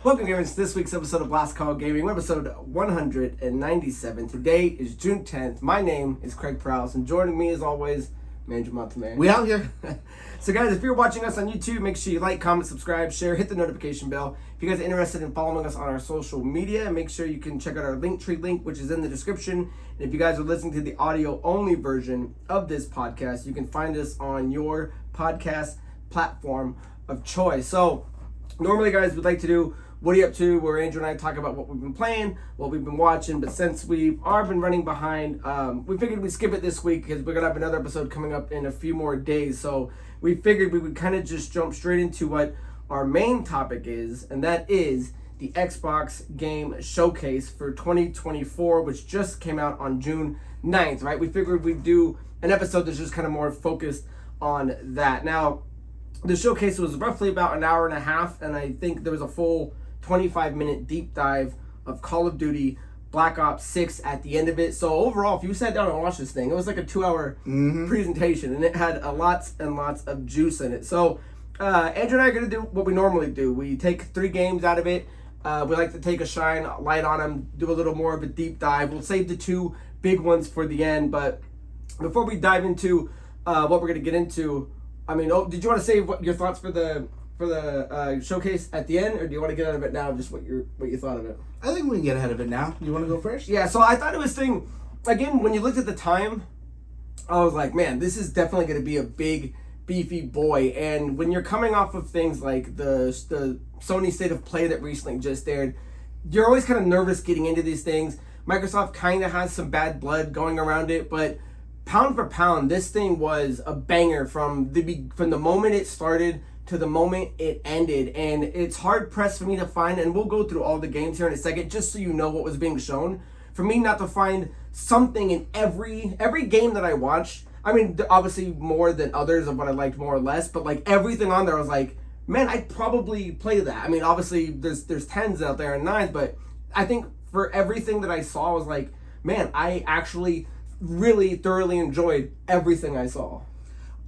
Welcome, gamers, to this week's episode of LastCallGaming, episode 197. Today is June 10th. My name is Craig Perales, and joining me, as always, Manager Montaman. We out here. So, guys, if you're watching us on YouTube, make sure you like, comment, subscribe, share, hit the notification bell. If you guys are interested in following us on our social media, make sure you can check out our Linktree link, which is in the description. And if you guys are listening to the audio-only version of this podcast, you can find us on your podcast platform of choice. So, normally, guys, we'd like to do What Are You Up To, where Andrew and I talk about what we've been playing, what we've been watching, but since we've all been running behind, we figured we'd skip it this week because we're going to have another episode coming up in a few more days. So we figured we would kind of just jump straight into what our main topic is, and that is the Xbox Game Showcase for 2024, which just came out on June 9th, right? We figured we'd do an episode that's just kind of more focused on that. Now, the showcase was roughly about an hour and a half, and I think there was a full 25-minute deep dive of Call of Duty Black Ops 6 at the end of it. So overall, if you sat down and watched this thing, it was like a 2-hour presentation, and it had lots and lots of juice in it. So Andrew and I are going to do what we normally do. We take 3 games out of it. We like to take a shine light on them, do a little more of a deep dive. We'll save the 2 big ones for the end. But before we dive into what we're going to get into, I mean, did you want to say what your thoughts for the showcase at the end, or do you want to get out of it now? Just what you thought of it. I think we can get ahead of it now. You want to go first? Yeah. So I thought it was again, when you looked at the time, I was like, man, this is definitely going to be a big, beefy boy. And when you're coming off of things like the Sony State of Play that recently just aired, you're always kind of nervous getting into these things. Microsoft kind of has some bad blood going around it, but pound for pound, this thing was a banger from the moment it started to the moment it ended. And it's hard pressed for me to find, and we'll go through all the games here in a second, just so you know what was being shown, for me not to find something in every game that I watched. I mean, obviously more than others of what I liked more or less, but like everything on there, I was like, man, I'd probably play that. I mean, obviously there's 10s out there and 9s, but I think for everything that I saw, I was like, man, I actually really thoroughly enjoyed everything I saw.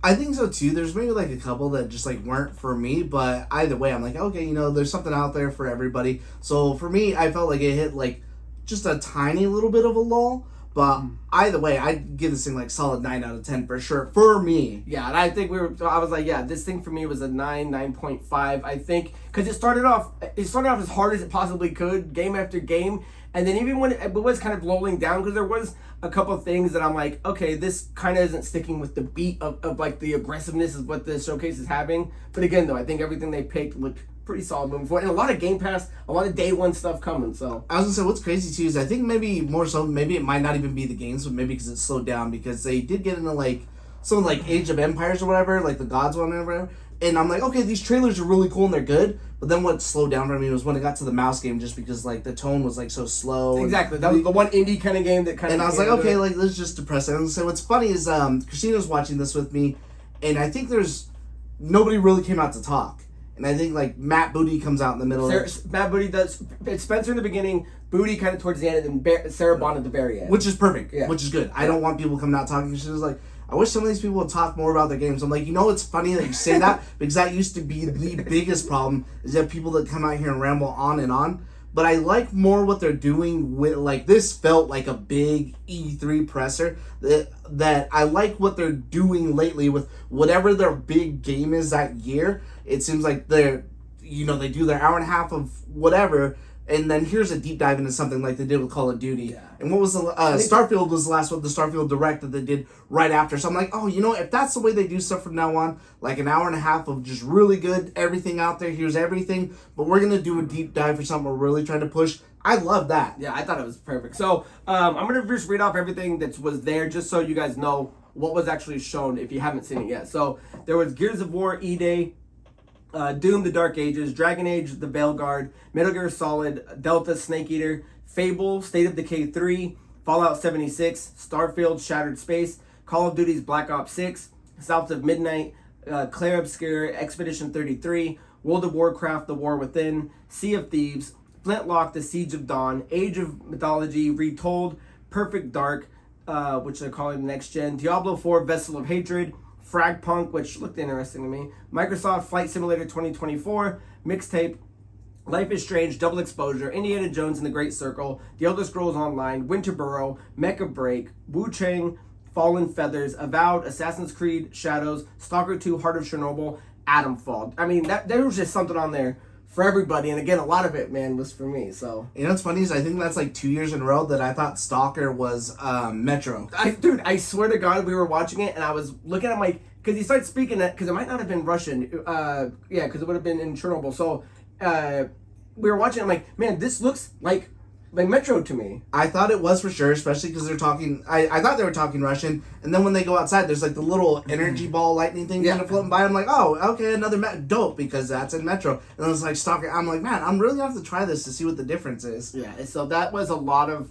I think so too. There's maybe like a couple that just like weren't for me, but either way, I'm like, okay, there's something out there for everybody. So for me, I felt like it hit like just a tiny little bit of a lull, but either way, I'd give this thing like solid 9 out of 10 for sure for me. Yeah, and I think I was like, yeah, this thing for me was a 9.5. I think because it started off as hard as it possibly could, game after game. And then even when it was kind of lulling down, because there was a couple of things that I'm like, okay, this kind of isn't sticking with the beat of like the aggressiveness of what the showcase is having. But again, though, I think everything they picked looked pretty solid moving forward. And a lot of Game Pass, a lot of day one stuff coming. So I was gonna say, what's crazy too is I think maybe more so, maybe it might not even be the games, but maybe because it slowed down, because they did get into like some like Age of Empires or whatever, like the Gods one or whatever. And I'm like, okay, these trailers are really cool and they're good. But then what slowed down for me was when it got to the mouse game, just because like the tone was like so slow. Exactly. That was the one indie kind of game that kind of. And I was like, okay, like let's just depress it. And so what's funny is Christina's watching this with me, and I think nobody really came out to talk. And I think like Matt Booty comes out in the middle. Matt Booty does. It's Spencer in the beginning, Booty kind of towards the end, and then Sarah Bond at the very end. Which is perfect. Yeah. Which is good. I don't want people coming out talking. She was like, I wish some of these people would talk more about their games. I'm like, it's funny that you say that, because that used to be the biggest problem, is that people that come out here and ramble on and on. But I like more what they're doing with, like, this felt like a big E3 presser, that I like what they're doing lately with whatever their big game is that year. It seems like they do their hour and a half of whatever, and then here's a deep dive into something like they did with Call of Duty. Yeah. And what was Starfield was the last one, the Starfield Direct that they did right after. So I'm like, if that's the way they do stuff from now on, like an hour and a half of just really good, everything out there, here's everything, but we're going to do a deep dive for something we're really trying to push. I love that. Yeah, I thought it was perfect. So I'm going to just read off everything that was there, just so you guys know what was actually shown if you haven't seen it yet. So there was Gears of War E-Day, Doom, The Dark Ages, Dragon Age, The Veilguard, Metal Gear Solid, Delta, Snake Eater, Fable, State of Decay 3, Fallout 76, Starfield, Shattered Space, Call of Duty's Black Ops 6, South of Midnight, Clair Obscur, Expedition 33, World of Warcraft, The War Within, Sea of Thieves, Flintlock, The Siege of Dawn, Age of Mythology, Retold, Perfect Dark, which they're calling the next gen, Diablo 4, Vessel of Hatred, Fragpunk, which looked interesting to me, Microsoft Flight Simulator 2024, Mixtape, Life is Strange, Double Exposure, Indiana Jones and the Great Circle, The Elder Scrolls Online, Winter Burrow, Mecha Break, Wu Chang, Fallen Feathers, Avowed, Assassin's Creed, Shadows, Stalker 2, Heart of Chernobyl, Atomfall. I mean, there was just something on there for everybody, and again, a lot of it, man, was for me. So you know what's funny is I think that's like 2 years in a row that I thought Stalker was Metro. Dude, I swear to God, we were watching it, and I was looking at my, because he started speaking it, because it might not have been Russian, yeah, because it would have been in Chernobyl. So we were watching it, I'm like, man, this looks like Metro to me. I thought it was for sure, especially because they're talking. I thought they were talking Russian, and then when they go outside, there's like the little energy ball lightning thing kind of floating by. I'm like, oh, okay, another dope, because that's in Metro. And then it's like Stalker. I'm like, man, I'm really gonna have to try this to see what the difference is. Yeah, and so that was a lot of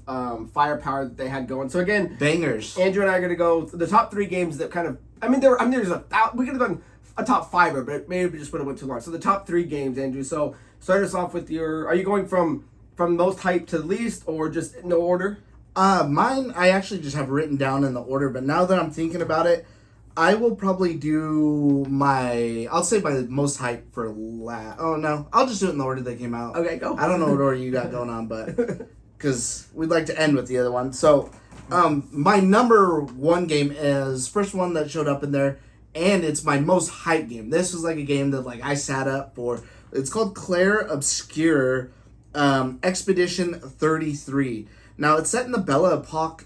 firepower that they had going. So again, bangers. Andrew and I are gonna go the top 3 games that kind of. I mean, there's we could have done a top 5, but maybe we just would have went too long. So the top 3 games, Andrew. So start us off with your. Are you going from most hype to least, or just no order? Mine, I actually just have written down in the order, but now that I'm thinking about it, I will probably do I'll say my most hype for oh no, I'll just do it in the order they came out. Okay, go. I don't know what order you got going on, but, because we'd like to end with the other one. So, my number 1 game is, first one that showed up in there, and it's my most hype game. This was like a game that like I sat up for. It's called Claire Obscure, Expedition 33. Now it's set in the Belle Epoque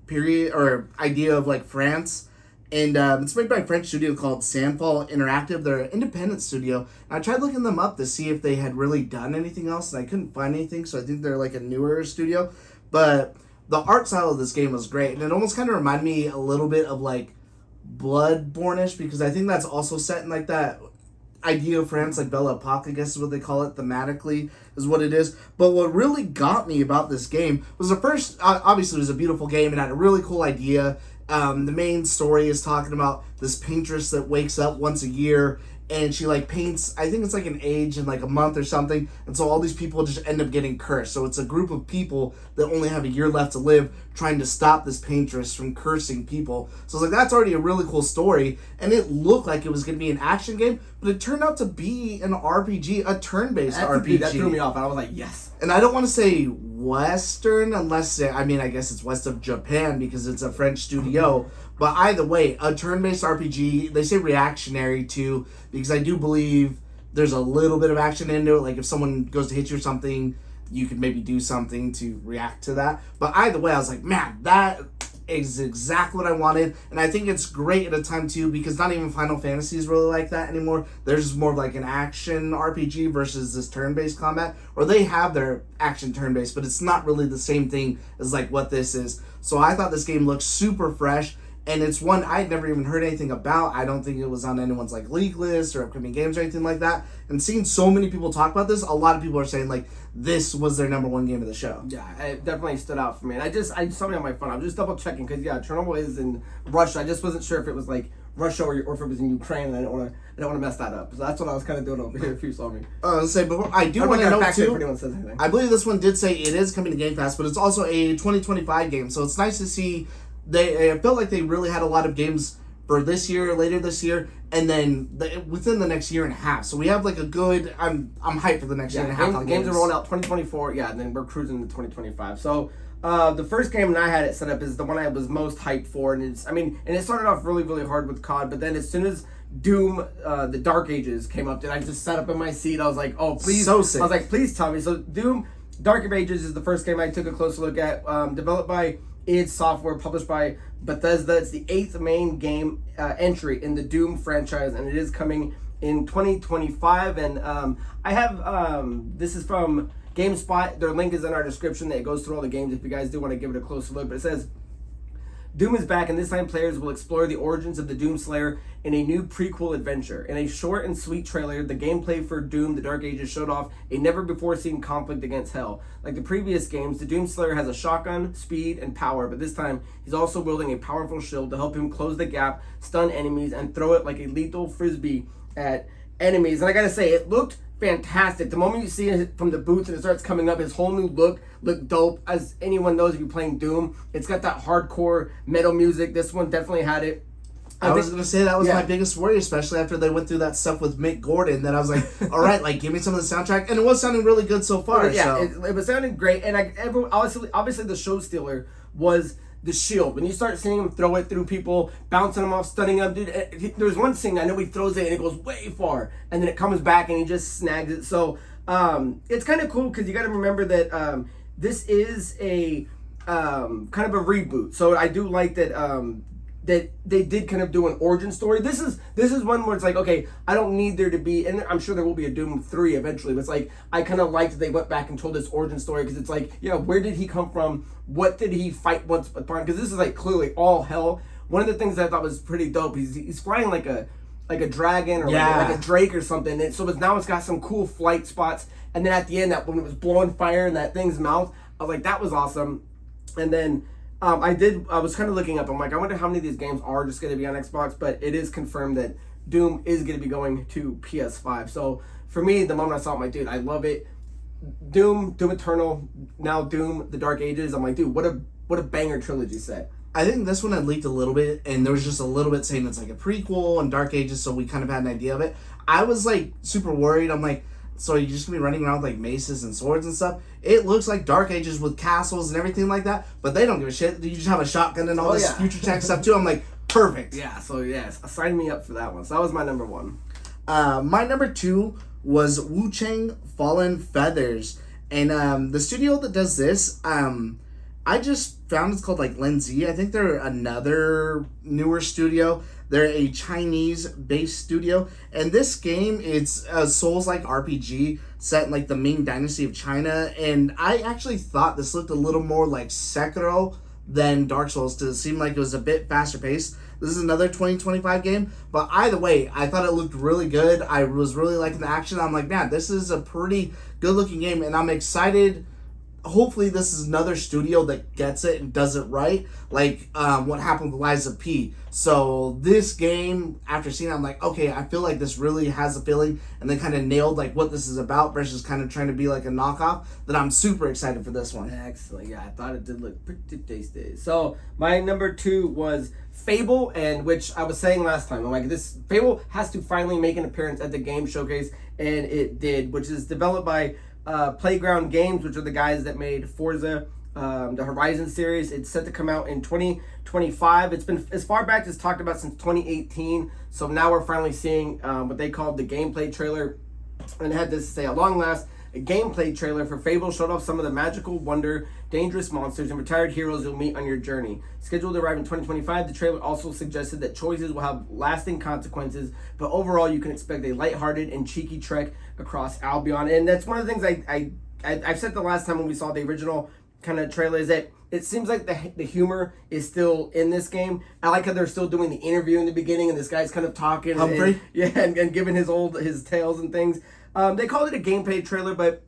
period or idea of like France, and it's made by a French studio called Sandfall Interactive. They're an independent studio. I tried looking them up to see if they had really done anything else, and I couldn't find anything. So I think they're like a newer studio, but the art style of this game was great, and it almost kind of reminded me a little bit of like Bloodborne-ish, because I think that's also set in like that idea of France, like Belle Epoque, I guess is what they call it, thematically is what it is. But what really got me about this game was the first, obviously it was a beautiful game and had a really cool idea. The main story is talking about this paintress that wakes up once a year, and she like paints, I think it's like an age in like a month or something, and so all these people just end up getting cursed. So it's a group of people that only have a year left to live, trying to stop this paintress from cursing people. So it's like, that's already a really cool story, and it looked like it was going to be an action game, but it turned out to be an RPG, a turn-based RPG. That threw me off, and I was like, yes. And I don't want to say Western, unless, I mean, I guess it's west of Japan because it's a French studio. But either way, a turn-based RPG, they say reactionary too, because I do believe there's a little bit of action into it. Like if someone goes to hit you or something, you could maybe do something to react to that. But either way, I was like, man, that is exactly what I wanted. And I think it's great at a time too, because not even Final Fantasy is really like that anymore. There's more of like an action RPG versus this turn-based combat, or they have their action turn-based, but it's not really the same thing as like what this is. So I thought this game looked super fresh. And it's one I'd never even heard anything about. I don't think it was on anyone's like league list or upcoming games or anything like that. And seeing so many people talk about this, a lot of people are saying like this was their number 1 game of the show. Yeah, it definitely stood out for me. And I saw me on my phone. I'm just double checking because Chernobyl is in Russia. I just wasn't sure if it was like Russia or if it was in Ukraine, and I don't want to mess that up. So that's what I was kind of doing over here if you saw me. Let's say, but I do want to know too. If anyone says anything. I believe this one did say it is coming to Game Pass, but it's also a 2025 game. So it's nice to see. I felt like they really had a lot of games for this year, later this year, and then within the next year and a half. So we have like a good. I'm hyped for the next year and a half. Games are rolling out 2024, and then we're cruising to 2025. So the first game that I had it set up is the one I was most hyped for, and it started off really, really hard with COD, but then as soon as Doom, the Dark Ages came up, and I just sat up in my seat. I was like, oh please, so sick. I was like, please tell me. So Doom, Dark Ages is the first game I took a closer look at. Developed by id Software, published by Bethesda. It's the 8th main game entry in the Doom franchise, and it is coming in 2025. And I have this is from GameSpot. Their link is in our description. That goes through all the games if you guys do want to give it a closer look. But it says, Doom is back, and this time players will explore the origins of the Doom Slayer in a new prequel adventure. In a short and sweet trailer, the gameplay for Doom, The Dark Ages showed off a never-before-seen conflict against Hell. Like the previous games, the Doom Slayer has a shotgun, speed, and power, but this time he's also wielding a powerful shield to help him close the gap, stun enemies, and throw it like a lethal frisbee at enemies. And I gotta say, it looked fantastic. The moment you see it from the boots and it starts coming up, his whole new looked dope. As anyone knows, if you're playing Doom, it's got that hardcore metal music. This one definitely had it. I was going to say that was my biggest worry, especially after they went through that stuff with Mick Gordon, that I was like, all right, like, give me some of the soundtrack. And it was sounding really good so far. Yeah, so. it was sounding great. And obviously the show stealer was the shield. When you start seeing him throw it through people, bouncing them off, stunning them, dude, there's one scene, I know he throws it and it goes way far. And then it comes back and he just snags it. So it's kind of cool because you got to remember that this is a kind of a reboot. So I do like that that they did kind of do an origin story. This is one where it's like, okay, I don't need there to be, and I'm sure there will be a Doom 3 eventually, but it's like, I kind of liked that they went back and told this origin story, because it's like, yeah, where did he come from? What did he fight once upon? Because this is like clearly all hell. One of the things that I thought was pretty dope, he's flying like a dragon or like a drake or something, and so it's got some cool flight spots, and then at the end, that when it was blowing fire in that thing's mouth, I was like, that was awesome. And then I was kind of looking up, I'm like, I wonder how many of these games are just going to be on Xbox, but it is confirmed that Doom is going to be going to PS5. So for me, the moment I saw it, I'm like, dude, I love it. Doom Eternal, now Doom, The Dark Ages. I'm like, dude, what a banger trilogy set. I think this one had leaked a little bit, and there was just a little bit saying it's like a prequel and Dark Ages, so we kind of had an idea of it. I was like super worried. I'm like, so you're just gonna be running around with like maces and swords and stuff? It looks like Dark Ages with castles and everything like that, but they don't give a shit. You just have a shotgun and all this future tech stuff too. I'm like, perfect. Yeah, so yes, sign me up for that one. So that was my number one. My number two was Wu Chang Fallen Feathers, and the studio that does this, I just found it's called like Lindsay. I think they're another newer studio. They're a Chinese-based studio, and this game, it's a Souls-like RPG set in like the Ming Dynasty of China, and I actually thought this looked a little more like Sekiro than Dark Souls, because it seemed like it was a bit faster paced. This is another 2025 game, but either way, I thought it looked really good. I was really liking the action. I'm like, man, this is a pretty good-looking game, and I'm excited. Hopefully this is another studio that gets it and does it right, like what happened with Lies of P. So this game, after seeing it, I'm like, okay, I feel like this really has a feeling, and they kind of nailed like what this is about versus kind of trying to be like a knockoff. That I'm super excited for this one. Excellent. Yeah, I thought it did look pretty tasty. So my number two was Fable, and which I was saying last time, I'm like, this Fable has to finally make an appearance at the game showcase, and it did, which is developed by Playground Games, which are the guys that made Forza, the Horizon series. It's set to come out in 2025. It's been as far back as talked about since 2018. So now we're finally seeing what they called the gameplay trailer. And it had this to say, at long last, a gameplay trailer for Fable showed off some of the magical wonder, dangerous monsters, and retired heroes you'll meet on your journey. Scheduled to arrive in 2025, the trailer also suggested that choices will have lasting consequences, but overall you can expect a lighthearted and cheeky trek across Albion. And that's one of the things I've said the last time when we saw the original kind of trailer, is that it seems like the humor is still in this game. I like how they're still doing the interview in the beginning, and this guy's kind of talking and giving his tales and things. They called it a gameplay trailer, but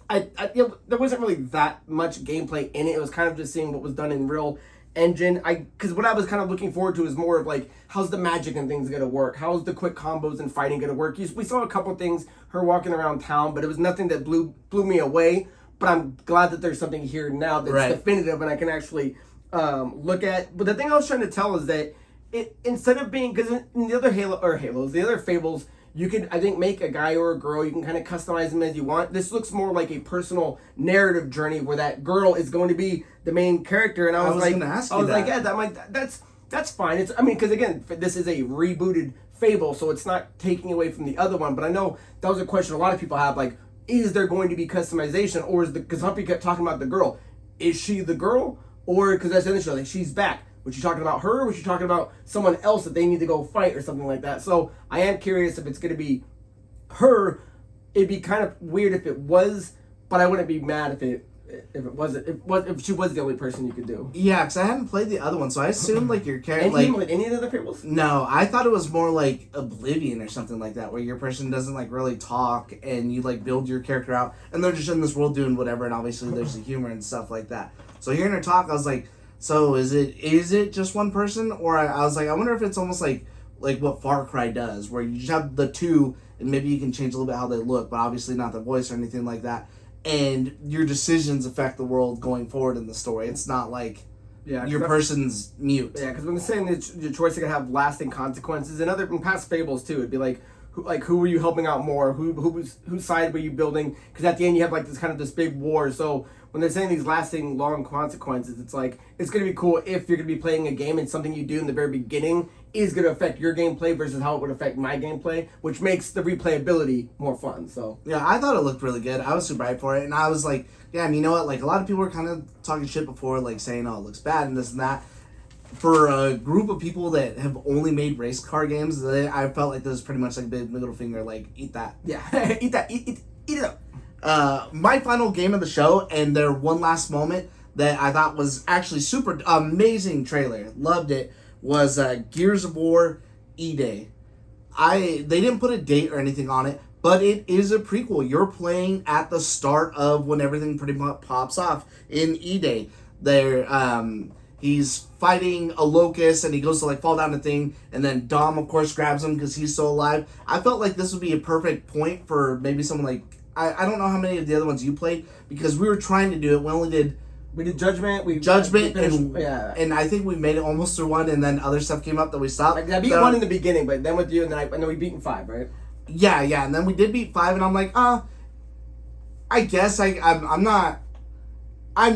there wasn't really that much gameplay in it. It was kind of just seeing what was done in real engine. Because what I was kind of looking forward to is more of like, how's the magic and things gonna work? How's the quick combos and fighting gonna work? We saw a couple things, her walking around town, but it was nothing that blew me away. But I'm glad that there's something here now that's definitive and I can actually look at. But the thing I was trying to tell is that it, instead of being, because in the other the other Fables, you could, I think, make a guy or a girl. You can kind of customize them as you want. This looks more like a personal narrative journey where that girl is going to be the main character. And I was like, that's fine. It's, I mean, because again, this is a rebooted Fable, so it's not taking away from the other one. But I know that was a question a lot of people have, like, is there going to be customization, or is because Humpy kept talking about the girl, is she the girl, or because that's in the show, like, she's back. Was she talking about her, or was she talking about someone else that they need to go fight or something like that? So I am curious if it's going to be her. It'd be kind of weird if it was, but I wouldn't be mad if it wasn't. If she was the only person you could do. Yeah, because I hadn't played the other one, so I assumed like your character. And like, you played any of the other Fables? No, I thought it was more like Oblivion or something like that, where your person doesn't like really talk and you like build your character out, and they're just in this world doing whatever, and obviously there's the humor and stuff like that. So hearing her talk, I was like, so is it just one person, or I was like, I wonder if it's almost like what Far Cry does, where you just have the two, and maybe you can change a little bit how they look, but obviously not the voice or anything like that. And your decisions affect the world going forward in the story. It's not like your person's mute. Yeah, because when they're saying that your choice can have lasting consequences, in past fables too, it'd be like who were you helping out more? Whose side were you building? Because at the end you have like this big war. So when they're saying these lasting long consequences, it's like it's gonna be cool if you're gonna be playing a game and something you do in the very beginning is gonna affect your gameplay versus how it would affect my gameplay, which makes the replayability more fun. So yeah, I thought it looked really good. I was super hyped for it, and I was like, yeah, I mean, you know what? Like a lot of people were kind of talking shit before, like saying, "Oh, it looks bad" and this and that. For a group of people that have only made race car games, I felt like this is pretty much like a big middle finger, like, eat that. Yeah, eat it up. My final game of the show, and their one last moment that I thought was actually super amazing trailer, loved it, was Gears of War E-Day. They didn't put a date or anything on it, but it is a prequel. You're playing at the start of when everything pretty much pops off in E-Day. He's fighting a locust and he goes to like fall down the thing, and then Dom of course grabs him because he's still alive. I felt like this would be a perfect point for maybe someone like I don't know how many of the other ones you played, because we were trying to do it. We did Judgment. And I think we made it almost through one, and then other stuff came up that we stopped. Like, I beat one in the beginning, but then with you, and then we beat 5, right? Yeah, and then we did beat 5, and I'm like, I guess I'm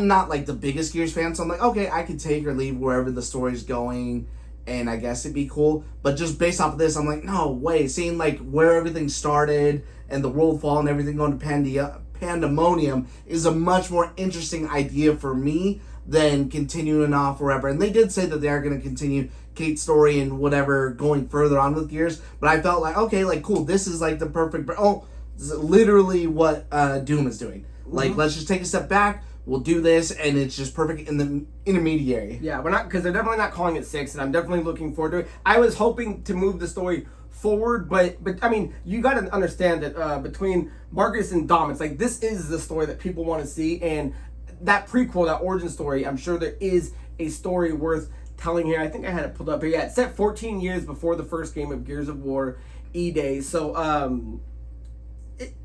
not like the biggest Gears fan, so I'm like, okay, I could take or leave wherever the story's going, and I guess it'd be cool. But just based off of this, I'm like, no way. Seeing like where everything started and the world fall and everything going to pandemonium is a much more interesting idea for me than continuing off wherever. And they did say that they are going to continue Kate's story and whatever going further on with Gears, but I felt like, okay, like cool, this is like the perfect, this is literally what Doom is doing. Like, let's just take a step back, we'll do this, and it's just perfect in the intermediary. Yeah, we're not, because they're definitely not calling it 6, and I'm definitely looking forward to it. I was hoping to move the story forward, but I mean, you got to understand that between Marcus and Dom, it's like this is the story that people want to see, and that prequel, that origin story, I'm sure there is a story worth telling here. I think I had it pulled up here. Yeah, it's set 14 years before the first game of Gears of War E-Day. So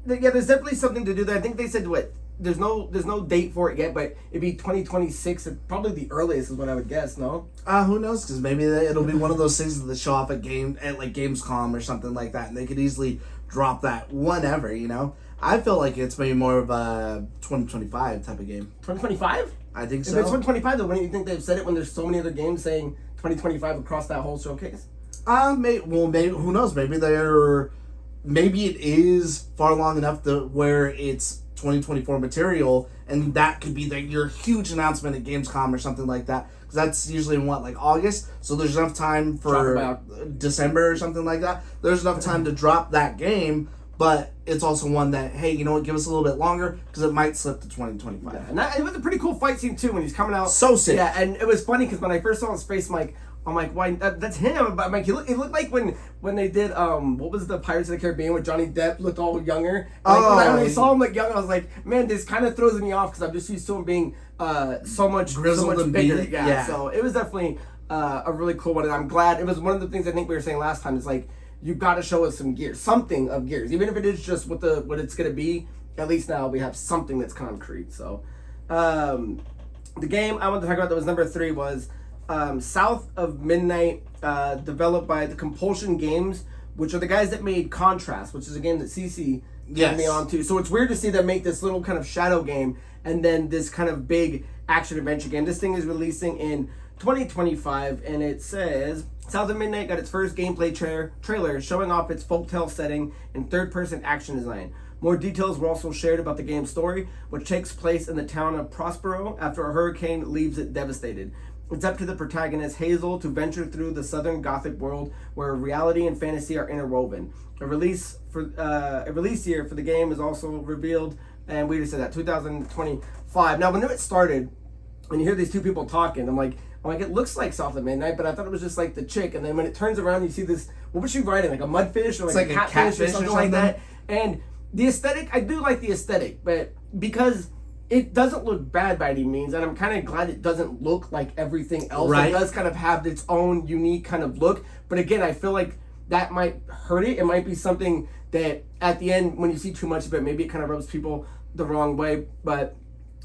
there's definitely something to do there. I think they said there's no date for it yet, but it'd be 2026, probably the earliest is what I would guess. No, who knows? Because maybe it'll be one of those things that show off at like Gamescom or something like that, and they could easily drop that whenever. You know, I feel like it's maybe more of a 2025 type of game. 2025? I think so. If it's 2025, though, wouldn't you think they've said it when there's so many other games saying 2025 across that whole showcase? Maybe who knows? Maybe it is far long enough where it's 2024 material, and that could be your huge announcement at Gamescom or something like that, because that's usually in like August, so there's enough time for December or something like that. There's enough time to drop that game, but it's also one that, hey, you know what, give us a little bit longer, because it might slip to 2025. Yeah, and it was a pretty cool fight scene too when he's coming out. So sick. Yeah, and it was funny because when I first saw his face, I'm like, why? That's him. But I'm like, it looked like when they did what was the Pirates of the Caribbean with Johnny Depp, looked all younger. Like, when I saw him like young, I was like, man, this kind of throws me off because I'm just used to him being so much grizzled and bigger. beat. Yeah. So it was definitely a really cool one, and I'm glad. It was one of the things I think we were saying last time. It's like, you got to show us some Gears, something of Gears, even if it is just what it's gonna be. At least now we have something that's concrete. So the game I want to talk about that was number 3 was South of Midnight, developed by the Compulsion Games, which are the guys that made Contrast, which is a game that CC got me on to. So it's weird to see them make this little kind of shadow game and then this kind of big action adventure game. This thing is releasing in 2025, and it says South of Midnight got its first gameplay trailer showing off its folktale setting and third-person action design. More details were also shared about the game's story, which takes place in the town of Prospero after a hurricane leaves it devastated. It's up to the protagonist, Hazel, to venture through the southern Gothic world where reality and fantasy are interwoven. A release year for the game is also revealed, and we just said that, 2025. Now, when it started, when you hear these two people talking, I'm like, it looks like South of Midnight, but I thought it was just like the chick. And then when it turns around, you see this, what was she riding? Like a mudfish or like a catfish or something like that? And the aesthetic, I do like the aesthetic, but because it doesn't look bad by any means, and I'm kind of glad it doesn't look like everything else. Right. It does kind of have its own unique kind of look. But again, I feel like that might hurt it. It might be something that at the end, when you see too much of it, maybe it kind of rubs people the wrong way. But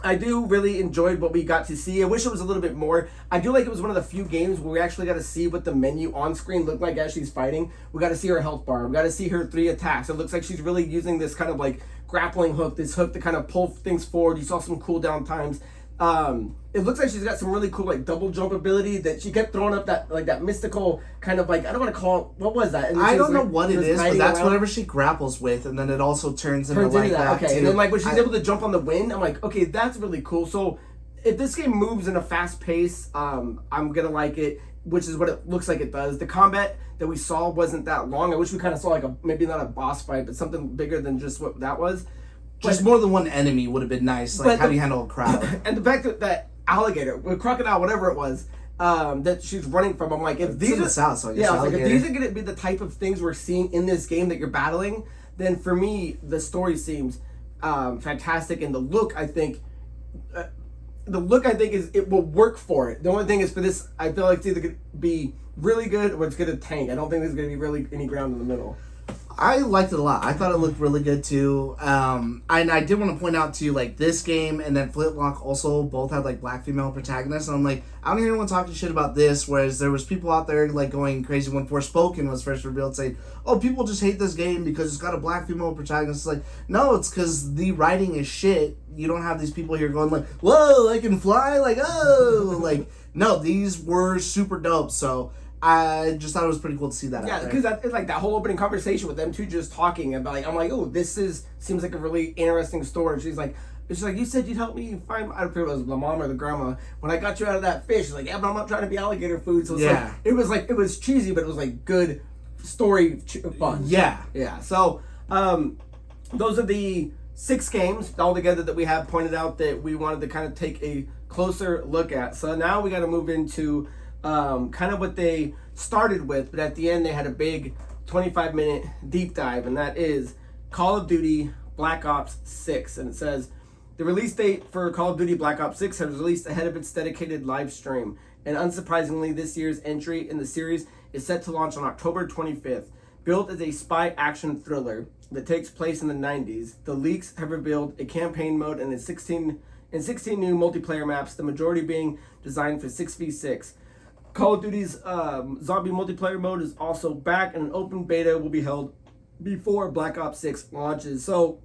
I do really enjoyed what we got to see. I wish it was a little bit more. I do like it was one of the few games where we actually got to see what the menu on screen looked like as she's fighting. We got to see her health bar. We got to see her 3 attacks. It looks like she's really using this kind of like grappling hook, this hook to kind of pull things forward. You saw some cooldown times. It looks like she's got some really cool like double jump ability that she kept throwing up that mystical kind of like, I don't want to call it, what was that? I don't know what it is, but that's whatever she grapples with, and then it also turns into like that. Okay, and then like when she's able to jump on the wind, I'm like, okay, that's really cool. So if this game moves in a fast pace, I'm gonna like it, which is what it looks like it does. The combat that we saw wasn't that long. I wish we kind of saw like maybe not a boss fight, but something bigger than just what that was. Just more than one enemy would have been nice. Like, how do you handle a crowd? And the fact that alligator, crocodile, whatever it was, that she's running from, I'm like, if these in are the south, so I guess yeah, like, if these are gonna be the type of things we're seeing in this game that you're battling, then for me the story seems fantastic, and the look I think is it will work for it. The only thing is for this, I feel like it's either gonna be really good or it's gonna tank. I don't think there's gonna be really any ground in the middle. I liked it a lot. I thought it looked really good too. And I did want to point out to you, like, this game and then Flintlock also both had like black female protagonists. And I'm like, I don't hear anyone talking shit about this. Whereas there was people out there like going crazy when Forspoken was first revealed, saying, "Oh, people just hate this game because it's got a black female protagonist." It's like, no, it's because the writing is shit. You don't have these people here going like, "Whoa, I can fly!" Like, oh, like, no, these were super dope. So I just thought it was pretty cool to see that. Yeah, because it's like that whole opening conversation with them two just talking about, like, I'm like, oh, seems like a really interesting story. And she's like, you said you'd help me find, I don't know if it was the mom or the grandma, when I got you out of that fish. She's like, yeah, but I'm not trying to be alligator food. So it's it was cheesy, but it was like good story fun. Yeah. So those are the 6 games altogether that we have pointed out that we wanted to kind of take a closer look at. So now we got to move into kind of what they started with, but at the end they had a big 25-minute deep dive, and that is Call of Duty Black Ops 6. And it says, the release date for Call of Duty Black Ops 6 has released ahead of its dedicated live stream, and unsurprisingly, this year's entry in the series is set to launch on October 25th. Built as a spy action thriller that takes place in the 90s, the leaks have revealed a campaign mode and 16 new multiplayer maps, the majority being designed for 6v6. Call of Duty's zombie multiplayer mode is also back, and an open beta will be held before Black Ops 6 launches. So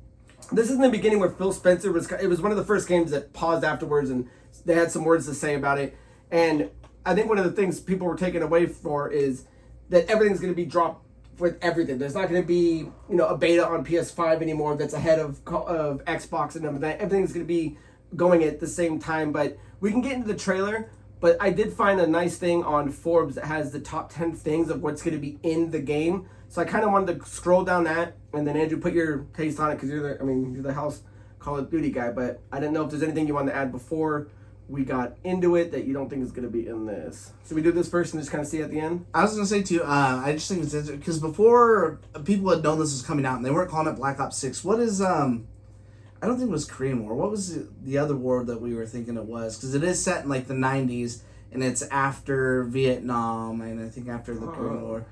this is in the beginning where Phil Spencer it was one of the first games that paused afterwards, and they had some words to say about it. And I think one of the things people were taken away for is that everything's going to be dropped with everything. There's not going to be, a beta on PS5 anymore that's ahead of Xbox and everything. Everything's going to be going at the same time. But we can get into the trailer. But I did find a nice thing on Forbes that has the top 10 things of what's going to be in the game. So I kind of wanted to scroll down that, and then Andrew, put your taste on it, because you're the house Call of Duty guy. But I didn't know if there's anything you wanted to add before we got into it that you don't think is going to be in this. So we do this first and just kind of see at the end? I was going to say too, I just think it's interesting, because before people had known this was coming out and they weren't calling it Black Ops 6. What is, I don't think it was Korean War. What was the other war that we were thinking it was? Because it is set in like the 90s, and it's after Vietnam, and I think after the Korean War.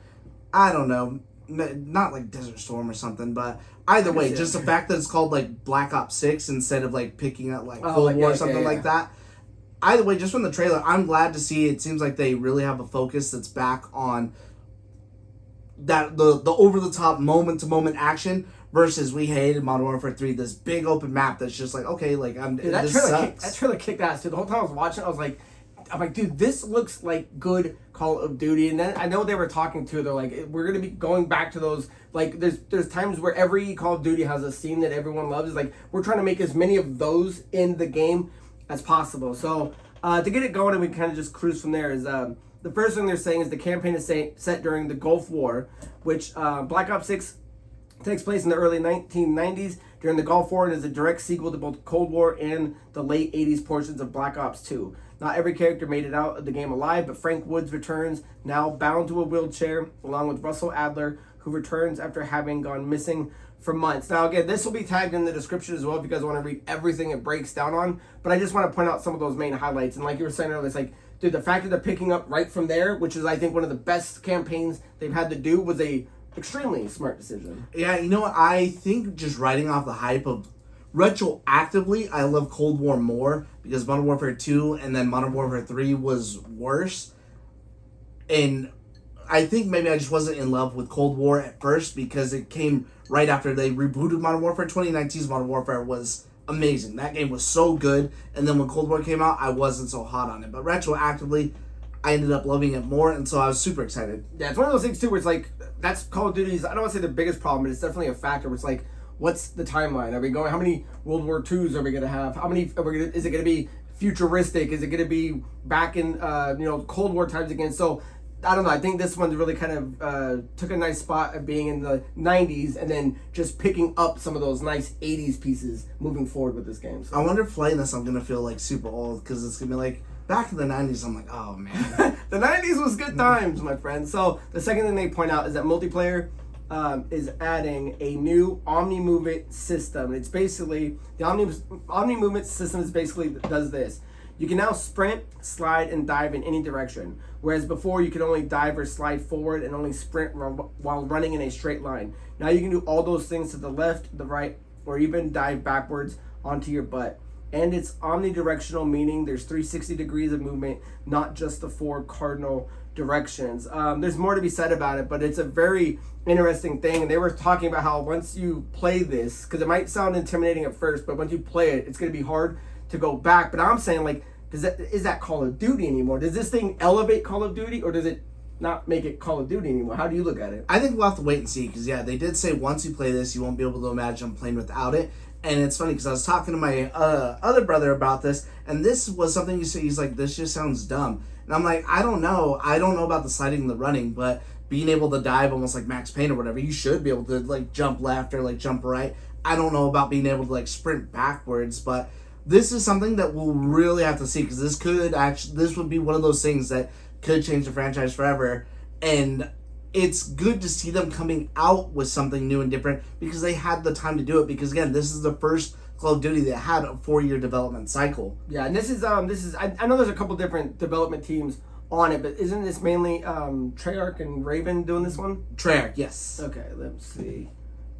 I don't know. Not like Desert Storm or something, but either way, just the fact that it's called like Black Ops 6 instead of like picking up like Cold War or something like that. Either way, just from the trailer, I'm glad to see it seems like they really have a focus that's back on that the over-the-top moment-to-moment action. Versus we hated Modern Warfare 3, this big open map that's just like, okay, like that trailer kicked ass, dude. The whole time I was watching, I was like, dude, this looks like good Call of Duty. And then I know they were talking to, they're like, we're gonna be going back to those, like, there's times where every Call of Duty has a scene that everyone loves. It's like, we're trying to make as many of those in the game as possible. So to get it going, and we kind of just cruise from there, is the first thing they're saying is the campaign is set during the Gulf War, which Black Ops 6 takes place in the early 1990s during the Gulf War, and is a direct sequel to both Cold War and the late 80s portions of Black Ops 2. Not every character made it out of the game alive, but Frank Woods returns, now bound to a wheelchair, along with Russell Adler, who returns after having gone missing for months. Now, again, this will be tagged in the description as well if you guys want to read everything it breaks down on, but I just want to point out some of those main highlights. And like you were saying earlier, it's like, dude, the fact that they're picking up right from there, which is, I think, one of the best campaigns they've had to do, was a extremely smart decision. Yeah, you know what? I think just riding off the hype of Retroactively, I love Cold War more because Modern Warfare 2 and then Modern Warfare 3 was worse. And I think maybe I just wasn't in love with Cold War at first because it came right after they rebooted Modern Warfare. 2019's Modern Warfare was amazing. That game was so good. And then when Cold War came out, I wasn't so hot on it. But retroactively, I ended up loving it more, and so I was super excited. Yeah, it's one of those things too where it's like, that's Call of Duty's, I don't want to say the biggest problem, but it's definitely a factor where it's like, what's the timeline? Are we going, how many World War IIs are we going to have? How many, is it going to be futuristic? Is it going to be back in, Cold War times again? So, I don't know. I think this one really kind of took a nice spot of being in the 90s and then just picking up some of those nice 80s pieces moving forward with this game. So. I wonder if playing this I'm going to feel like super old because it's going to be like, back in the 90s, I'm like, oh man. The 90s was good times, my friend. So the second thing they point out is that multiplayer is adding a new Omni Movement system. It's basically, the Omni Movement system is basically does this. You can now sprint, slide, and dive in any direction. Whereas before, you could only dive or slide forward and only sprint while running in a straight line. Now you can do all those things to the left, the right, or even dive backwards onto your butt. And it's omnidirectional, meaning there's 360 degrees of movement, not just the 4 cardinal directions. There's more to be said about it, but it's a very interesting thing. And they were talking about how once you play this, because it might sound intimidating at first, but once you play it, it's going to be hard to go back. But I'm saying, like, is that Call of Duty anymore? Does this thing elevate Call of Duty, or does it not make it Call of Duty anymore? How do you look at it? I think we'll have to wait and see, because yeah, they did say once you play this, you won't be able to imagine playing without it. And it's funny because I was talking to my other brother about this, and this was something he said. He's like, "This just sounds dumb," and I'm like, "I don't know. I don't know about the sliding and the running, but being able to dive almost like Max Payne or whatever, you should be able to like jump left or like jump right. I don't know about being able to like sprint backwards, but." This is something that we'll really have to see because this would be one of those things that could change the franchise forever, and it's good to see them coming out with something new and different because they had the time to do it. Because again, this is the first Call of Duty that had a 4-year development cycle. Yeah, and this is I know there's a couple different development teams on it, but isn't this mainly Treyarch and Raven doing this one? Treyarch, yes. Okay, let's see.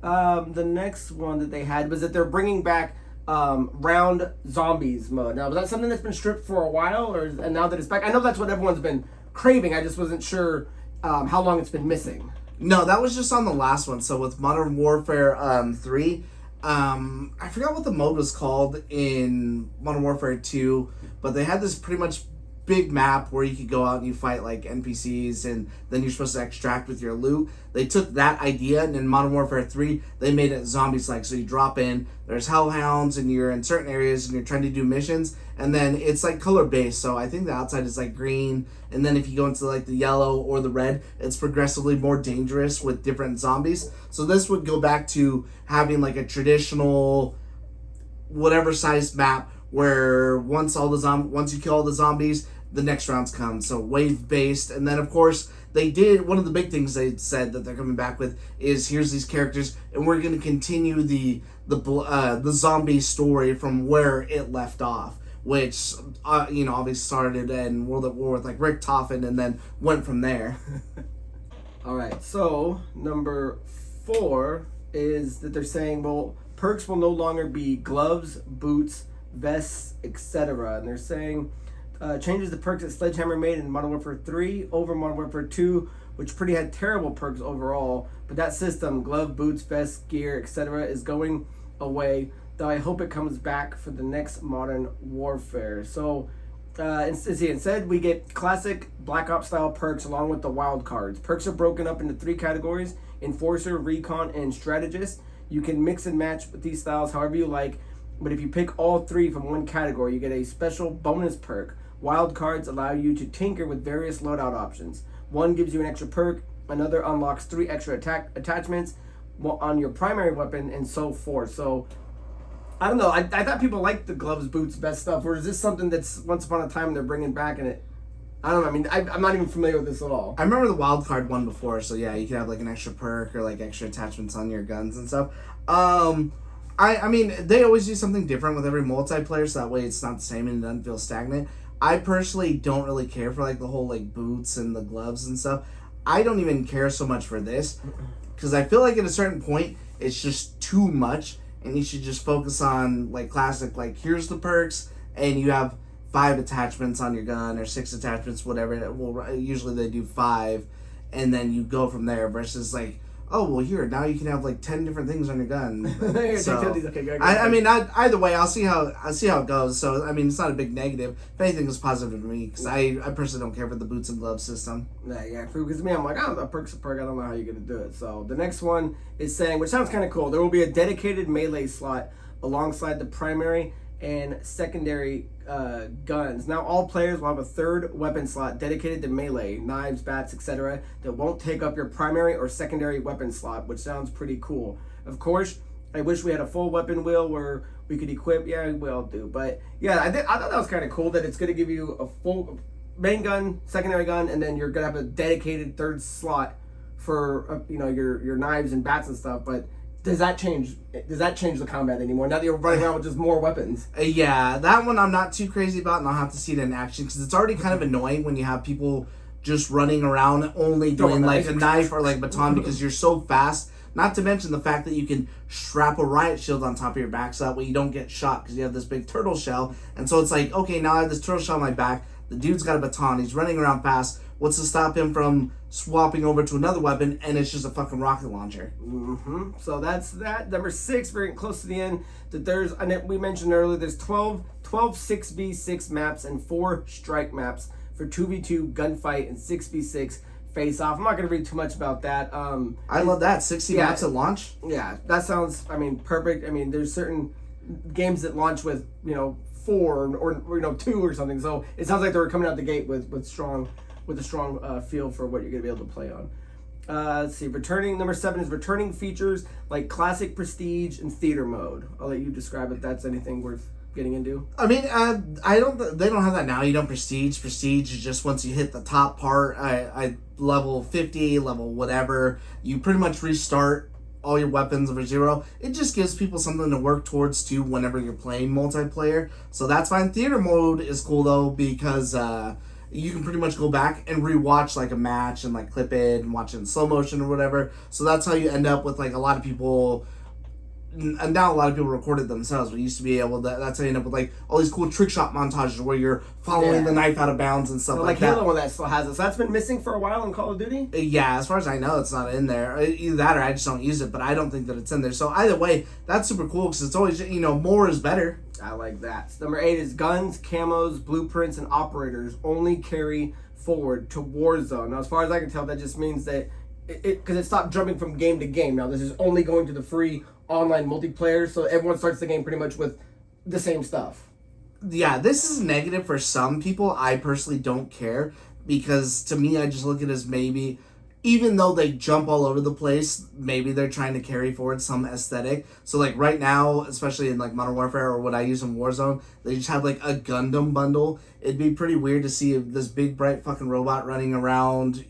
The next one that they had was that they're bringing back round zombies mode. Now, was that something that's been stripped for a while, and now that it's back? I know that's what everyone's been craving. I just wasn't sure how long it's been missing. No, that was just on the last one. So with Modern Warfare 3, I forgot what the mode was called in Modern Warfare 2, but they had this pretty much big map where you could go out and you fight like NPCs and then you're supposed to extract with your loot. They took that idea and in Modern Warfare 3 they made it zombies like, so you drop in, there's hellhounds and you're in certain areas and you're trying to do missions, and then it's like color based, so I think the outside is like green, and then if you go into like the yellow or the red, it's progressively more dangerous with different zombies. So this would go back to having like a traditional whatever sized map where once you kill all the zombies, the next rounds come. So wave based, and then of course they did one of the big things they said that they're coming back with is here's these characters, and we're going to continue the zombie story from where it left off, which obviously started in World at War with like Rick Toffin, and then went from there. All right, so number 4 is that they're saying, well, perks will no longer be gloves, boots, vests, etc. And they're saying changes the perks that Sledgehammer made in Modern Warfare 3 over Modern Warfare 2, which pretty had terrible perks overall. But that system, glove, boots, vest, gear, etc., is going away, though I hope it comes back for the next Modern Warfare. So instead, we get classic Black Ops style perks along with the wild cards. Perks are broken up into 3 categories: Enforcer, Recon, and Strategist. You can mix and match with these styles however you like, but if you pick all 3 from one category, you get a special bonus perk. Wild cards allow you to tinker with various loadout options. One gives you an extra perk, another unlocks 3 extra attachments on your primary weapon, and so forth. So, I don't know. I thought people liked the gloves, boots, vest stuff, or is this something that's once upon a time they're bringing back and it... I don't know. I mean, I'm not even familiar with this at all. I remember the wild card one before, so yeah, you could have like an extra perk or like extra attachments on your guns and stuff. I mean, they always do something different with every multiplayer, so that way it's not the same and it doesn't feel stagnant. I personally don't really care for like the whole like boots and the gloves and stuff. I don't even care so much for this because I feel like at a certain point it's just too much, and you should just focus on like classic, like here's the perks, and you have 5 attachments on your gun or 6 attachments, whatever. Well, usually they do 5, and then you go from there. Versus like, oh well, here now you can have like 10 different things on your gun. So, okay, go. I mean, either way, I'll see how it goes. So I mean, it's not a big negative. If anything, it's positive to me because I personally don't care for the boots and gloves system. Yeah, because me, I'm like, a perk's a perk. I don't know how you're gonna do it. So the next one is saying, which sounds kind of cool. There will be a dedicated melee slot alongside the primary and secondary guns. Now all players will have a third weapon slot dedicated to melee, knives, bats, etc. that won't take up your primary or secondary weapon slot, which sounds pretty cool. Of course, I wish we had a full weapon wheel where we could equip. Yeah, we all do. But yeah, I thought that was kind of cool that it's going to give you a full main gun, secondary gun, and then you're going to have a dedicated third slot for your knives and bats and stuff. But does that change the combat anymore now that you're running around with just more weapons? Yeah, that one I'm not too crazy about, and I'll have to see it in action because it's already kind of annoying when you have people just running around only doing like a knife or like baton because you're so fast. Not to mention the fact that you can strap a riot shield on top of your back so that way you don't get shot because you have this big turtle shell. And so it's like, okay, now I have this turtle shell on my back. The dude's got a baton. He's running around fast. What's to stop him from swapping over to another weapon, and it's just a fucking rocket launcher? So that's that. Number 6, very close to the end. And we mentioned earlier, there's 12 6v6 maps and 4 strike maps for 2v2 gunfight and 6v6 face off. I'm not going to read too much about that. I love that. 60 maps at launch? Yeah, that sounds, perfect. There's certain games that launch with, 4 or 2 or something. So it sounds like they were coming out the gate with a strong feel for what you're going to be able to play on. Let's see. Number 7 is returning features like classic, prestige, and theater mode. I'll let you describe if that's anything worth getting into. They don't have that now. You don't prestige. Prestige is just once you hit the top part, I level 50, level whatever, you pretty much restart all your weapons over 0. It just gives people something to work towards too whenever you're playing multiplayer. So that's fine. Theater mode is cool though because you can pretty much go back and rewatch like a match and like clip it and watch it in slow motion or whatever. So that's how you end up with like a lot of people. And now a lot of people record it themselves. We used to be able to. That's how you end up with like all these cool trick shot montages where you're following the knife out of bounds and stuff like that. Halo one that still has it. So that's been missing for a while in Call of Duty. Yeah, as far as I know, it's not in there. Either that or I just don't use it. But I don't think that it's in there. So either way, that's super cool because it's always more is better. I like that. So number 8 is guns, camos, blueprints, and operators only carry forward to Warzone. Now, as far as I can tell, that just means that because it stopped jumping from game to game. Now this is only going to the free online multiplayer, so everyone starts the game pretty much with the same stuff. Yeah, this is negative for some people. I personally don't care because to me, I just look at it as maybe, even though they jump all over the place, maybe they're trying to carry forward some aesthetic. So like right now, especially in like Modern Warfare or what I use in Warzone, they just have like a Gundam bundle. It'd be pretty weird to see this big bright fucking robot running around,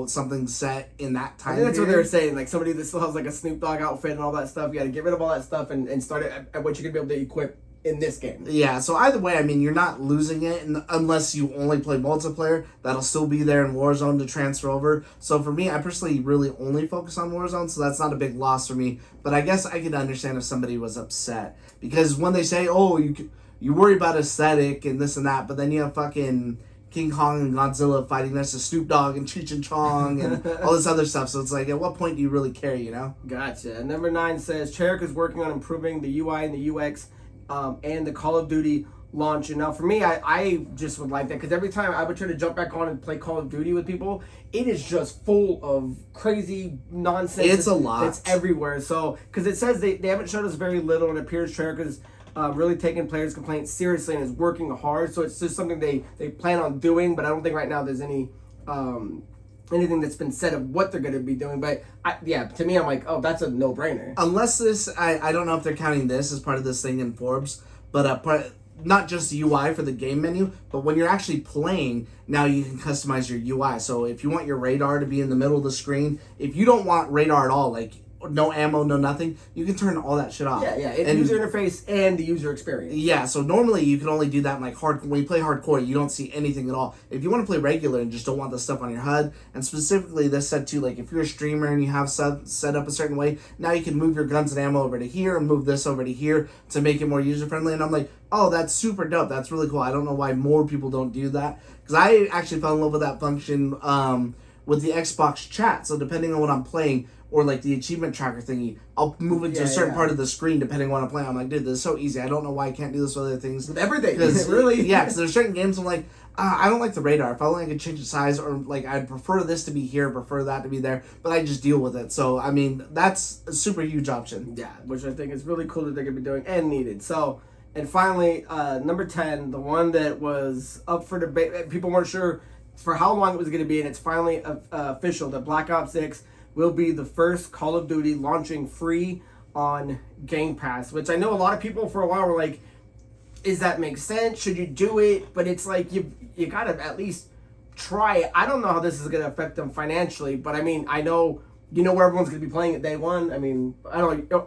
something set in that time. I think that's what they were saying. Like somebody that still has like a Snoop Dogg outfit and all that stuff. You got to get rid of all that stuff and start it at what you're gonna be able to equip in this game. Yeah, so either way, you're not losing it unless you only play multiplayer. That'll still be there in Warzone to transfer over. So for me, I personally really only focus on Warzone, so that's not a big loss for me. But I guess I could understand if somebody was upset. Because when they say, oh, you worry about aesthetic and this and that, but then you have fucking King Kong and Godzilla fighting next to Snoop Dogg and Cheech and Chong and all this other stuff. So it's like, at what point do you really care, Gotcha. Number 9 says, Treyarch is working on improving the UI and the UX and the Call of Duty launch. And now for me, I just would like that because every time I would try to jump back on and play Call of Duty with people, it is just full of crazy nonsense. It's a lot. It's everywhere. So, because it says they haven't showed us very little, and it appears Treyarch is really taking players' complaints seriously and is working hard. So it's just something they plan on doing, but I don't think right now there's any anything that's been said of what they're going to be doing. But to me, I'm like, oh, that's a no-brainer. Unless this, I don't know if they're counting this as part of this thing in Forbes, but not just the UI for the game menu, but when you're actually playing, now you can customize your UI. So if you want your radar to be in the middle of the screen, if you don't want radar at all, like no ammo, no nothing, you can turn all that shit off. Yeah, and user interface and the user experience. Yeah, so normally you can only do that in like when you play hardcore, you don't see anything at all. If you want to play regular and just don't want the stuff on your HUD, and specifically this said too, like if you're a streamer and you have set up a certain way, now you can move your guns and ammo over to here and move this over to here to make it more user friendly. And I'm like, oh, that's super dope. That's really cool. I don't know why more people don't do that, because I actually fell in love with that function with the Xbox chat. So depending on what I'm playing, or like the achievement tracker thingy, I'll move it to a certain part of the screen depending on what I'm playing. I'm like, dude, this is so easy. I don't know why I can't do this with other things. With everything, really? Yeah, because there's certain games I'm like, I don't like the radar. If I only could change the size, or like I'd prefer this to be here, prefer that to be there, but I just deal with it. So I mean, that's a super huge option. Yeah, which I think is really cool that they're gonna be doing and needed. So, and finally, number 10, the one that was up for debate. People weren't sure for how long it was gonna be, and it's finally official that Black Ops 6 will be the first Call of Duty launching free on Game Pass, which I know a lot of people for a while were like, does that make sense? Should you do it? But it's like, you gotta at least try it. I don't know how this is gonna affect them financially, but I mean, I know, where everyone's gonna be playing it day one. I mean, I don't know.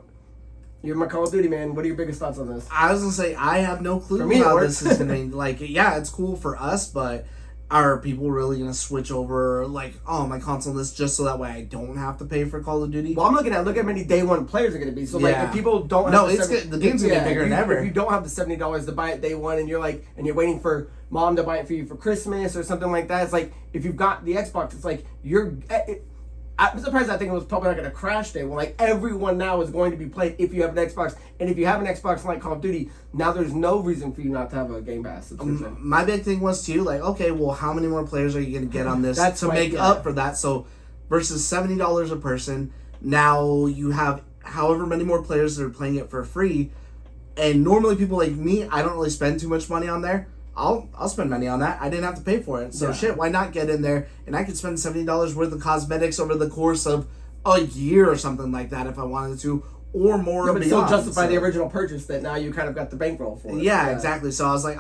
You're my Call of Duty man. What are your biggest thoughts on this? I was gonna say, I have no clue how this is gonna be. Like, yeah, it's cool for us, but are people really going to switch over, like, oh, my console this just so that way I don't have to pay for Call of Duty? Well, I'm looking at, look how many day one players are going to be. So, like, if people don't have the game's going to be bigger than ever. If you don't have the $70 to buy it day one and you're like, and you're waiting for mom to buy it for you for Christmas or something like that, it's like, if you've got the Xbox, it's like, I'm surprised I think it was probably not going to crash day. Well, like, everyone now is going to be played if you have an Xbox. And if you have an Xbox like Call of Duty, now there's no reason for you not to have a Game Pass subscription. My big thing was, too, like, okay, well, how many more players are you going to get on this to make up for that? So, versus $70 a person, now you have however many more players that are playing it for free. And normally people like me, I don't really spend too much money on there. I'll spend money on that. I didn't have to pay for it. So why not get in there? And I could spend $70 worth of cosmetics over the course of a year or something like that if I wanted to, or more. But still justify the original purchase that now you kind of got the bankroll for it. Yeah, exactly. So I was like,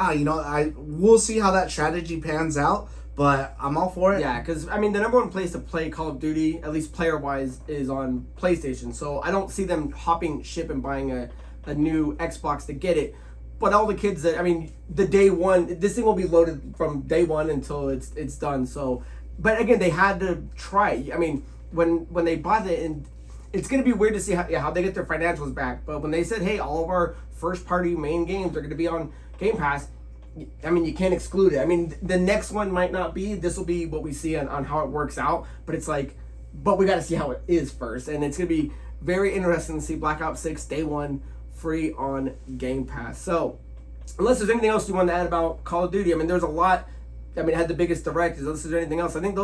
we'll see how that strategy pans out, but I'm all for it. Yeah, because, I mean, the number one place to play Call of Duty, at least player-wise, is on PlayStation. So I don't see them hopping ship and buying a new Xbox to get it. But all the kids that, I mean, the day one, this thing will be loaded from day one until it's done. So, but again, they had to try it. I mean, when they bought it, and it's going to be weird to see how they get their financials back. But when they said, hey, all of our first-party main games are going to be on Game Pass, I mean, you can't exclude it. I mean, the next one might not be. This will be what we see on how it works out. But it's like, but we got to see how it is first. And it's going to be very interesting to see Black Ops 6 day one free on Game Pass. So, unless there's anything else you want to add about Call of Duty, I mean, there's a lot. I mean, it had the biggest direct. Unless there's anything else, I think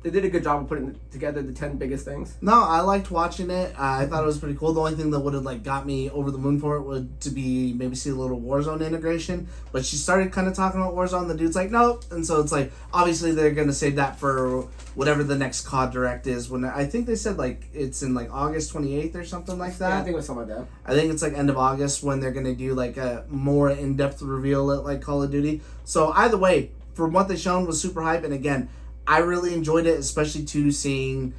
they did a good job of putting together the 10 biggest things. No, I liked watching it. I thought it was pretty cool. The only thing that would have got me over the moon for it would to be maybe see a little Warzone integration. But she started kind of talking about Warzone. The dude's like, nope. And so it's like, obviously they're going to save that for whatever the next COD Direct is. When I think they said it's in August 28th or something like that. Yeah, I think it was something like that. I think it's end of August when they're going to do a more in-depth reveal at Call of Duty. So either way, from what they shown was super hype. And again, I really enjoyed it, especially seeing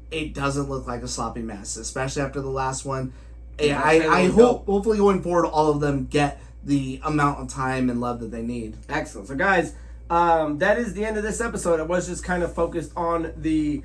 it doesn't look like a sloppy mess, especially after the last one. Yeah, I hope, hopefully going forward, all of them get the amount of time and love that they need. Excellent. So, guys, that is the end of this episode. I was just kind of focused on the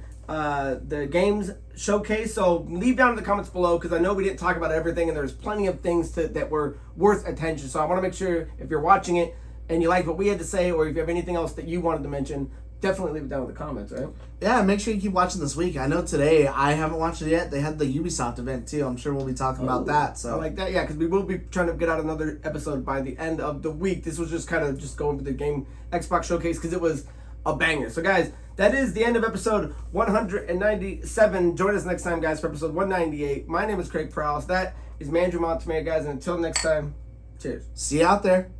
games showcase. So, leave down in the comments below, because I know we didn't talk about everything, and there's plenty of things that were worth attention. So, I want to make sure if you're watching it and you liked what we had to say, or if you have anything else that you wanted to mention, definitely leave it down in the comments, right? Yeah, make sure you keep watching this week. I know today, I haven't watched it yet. They had the Ubisoft event, too. I'm sure we'll be talking about that. So I like that, yeah, because we will be trying to get out another episode by the end of the week. This was just kind of just going for the game Xbox showcase, because it was a banger. So, guys, that is the end of episode 197. Join us next time, guys, for episode 198. My name is Craig Perales. That is Mandrew Montemayor, guys, and until next time, cheers. See you out there.